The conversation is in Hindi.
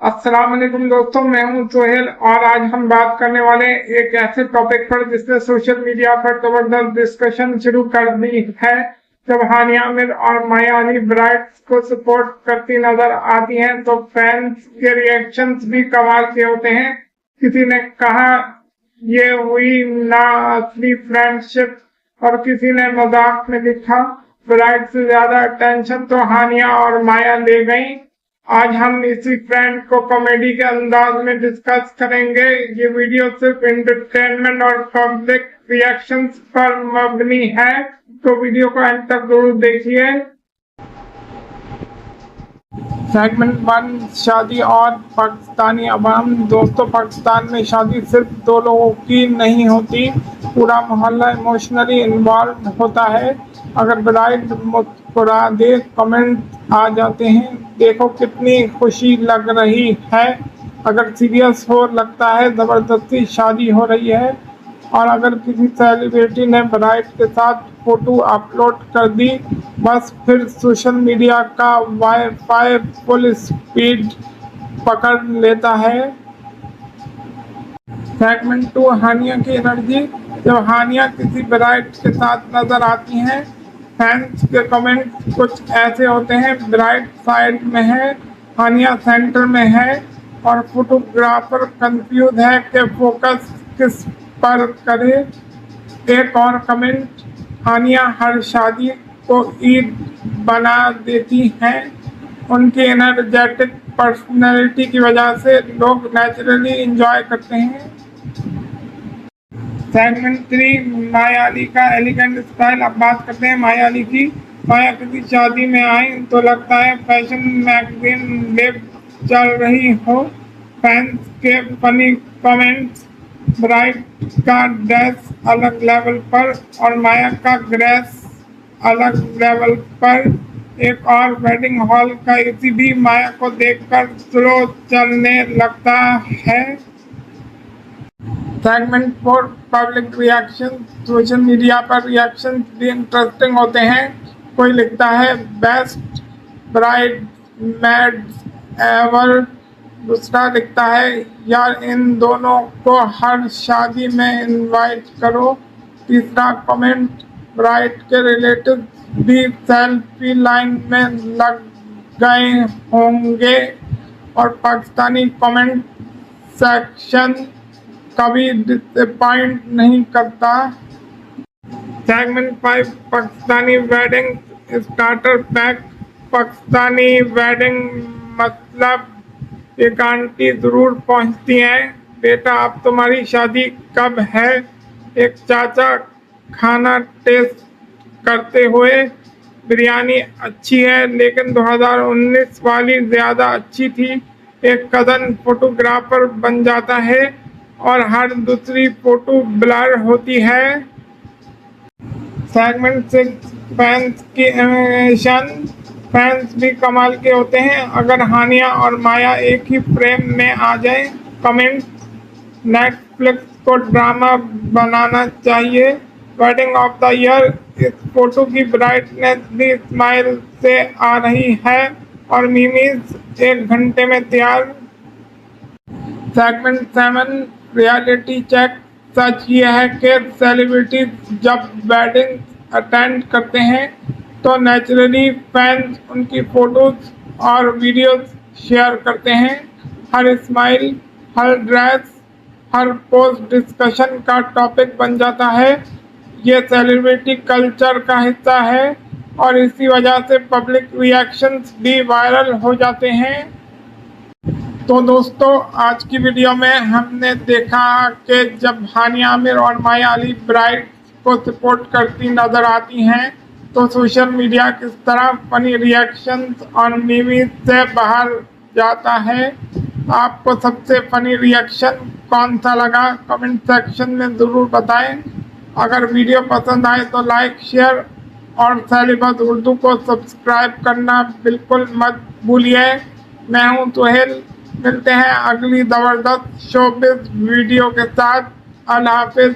अस्सलाम वालेकुम दोस्तों, मैं हूं सोहेल और आज हम बात करने वाले एक ऐसे टॉपिक पर जिसने सोशल मीडिया पर जबरदस्त डिस्कशन शुरू कर दी है। जब हानिया आमिर और माया अली ब्राइड्स को सपोर्ट करती नजर आती हैं तो फैंस के रिएक्शंस भी कमाल के होते हैं। किसी ने कहा ये हुई ना असली फ्रेंडशिप और किसी ने मजाक में लिखा ब्राइड से ज्यादा अटेंशन तो हानिया और माया ले गई। आज हम इसी ट्रेंड को कॉमेडी के अंदाज में डिस्कस करेंगे। ये वीडियो सिर्फ एंटरटेनमेंट और पब्लिक रिएक्शंस पर मबनी है, तो वीडियो को अंत तक जरूर देखिए। सेगमेंट 1, शादी और पाकिस्तानी अवाम। दोस्तों, पाकिस्तान में शादी सिर्फ दो लोगों की नहीं होती, पूरा मोहल्ला इमोशनली इन्वॉल्व होता है। अगर ब्राइड मुस्कुरा दे, कमेंट आ जाते हैं, देखो कितनी खुशी लग रही है। अगर सीरियस हो, लगता है ज़बरदस्ती शादी हो रही है। और अगर किसी सेलिब्रिटी ने ब्राइड के साथ फोटो अपलोड कर दी, बस फिर सोशल मीडिया का वाईफाई फुल स्पीड पकड़ लेता है। सेगमेंट 2, हानिया की एनर्जी। जब हानिया किसी ब्राइड के साथ नजर आती हैं, फैंस के कमेंट कुछ ऐसे होते हैं। ब्राइड साइड में है, हानिया सेंटर में है और फोटोग्राफर कंफ्यूज है कि फोकस किस पर करे। एक और कमेंट, हानिया हर शादी को ईद बना देती हैं। उनकी एनर्जेटिक पर्सनैलिटी की वजह से लोग नेचुरली एंजॉय करते हैं। सेगमेंट 3, माया अली का एलिगेंट स्टाइल। अब बात करते हैं माया अली की। माया किसी शादी में आई तो लगता है फैशन मैगजीन लेब चल रही हो। फैंस के फनी कमेंट्स, ब्राइड का ड्रेस अलग लेवल पर और माया का ग्रेस अलग लेवल पर। एक और वेडिंग हॉल का एसी भी माया को देखकर स्लो चलने लगता है। Segment 4, public reaction. Social media पर रिएक्शन भी इंटरेस्टिंग होते हैं। कोई लिखता है बेस्ट ब्राइड मेड्स एवर, दूसरा लिखता है यार इन दोनों को हर शादी में इनवाइट करो। तीसरा कमेंट, ब्राइड के रिलेटिव भी सेल्फी लाइन में लग गए होंगे। और पाकिस्तानी कमेंट सेक्शन कभी डिसअपॉइंट नहीं करता। Segment 5, Pakistani wedding starter pack. Pakistani wedding मतलब एक आंटी जरूर पहुंचती हैं, बेटा अब तुम्हारी शादी कब है। एक चाचा खाना टेस्ट करते हुए, बिरयानी अच्छी है लेकिन 2019 वाली ज़्यादा अच्छी थी। एक कज़न फोटोग्राफर बन जाता है और हर दूसरी फोटो ब्लर होती है। सेगमेंट 6, फैंस की एनिमेशन। फैंस भी कमाल के होते हैं। अगर हानिया और माया एक ही फ्रेम में आ जाए, कमेंट नेटफ्लिक्स को ड्रामा बनाना चाहिए। वेडिंग ऑफ द ईयर, इस फोटो की ब्राइटनेस भी स्माइल से आ रही है और मीमीज 1 घंटे में तैयार। Segment 7, reality check. सच ये है कि सेलिब्रिटी जब वेडिंग अटेंड करते हैं तो नेचुरली फैंस उनकी फोटोज और वीडियोस शेयर करते हैं। हर स्माइल, हर ड्रेस, हर पोस्ट डिस्कशन का टॉपिक बन जाता है। ये सेलिब्रिटी कल्चर का हिस्सा है और इसी वजह से पब्लिक रिएक्शंस भी वायरल हो जाते हैं। तो दोस्तों, आज की वीडियो में हमने देखा कि जब हानिया आमिर और माया अली ब्राइड को सपोर्ट करती नज़र आती हैं तो सोशल मीडिया किस तरह फनी रिएक्शंस और मीम्स से बाहर जाता है। आपको सबसे फनी रिएक्शन कौन सा लगा, कमेंट सेक्शन में ज़रूर बताएं। अगर वीडियो पसंद आए तो लाइक, शेयर और सैलिबस उर्दू को सब्सक्राइब करना बिल्कुल मत भूलिए। मैं हूं सोहेल, मिलते हैं अगली ज़बरदस्त शोबिज़ वीडियो के साथ। अल्लाह हाफिज़।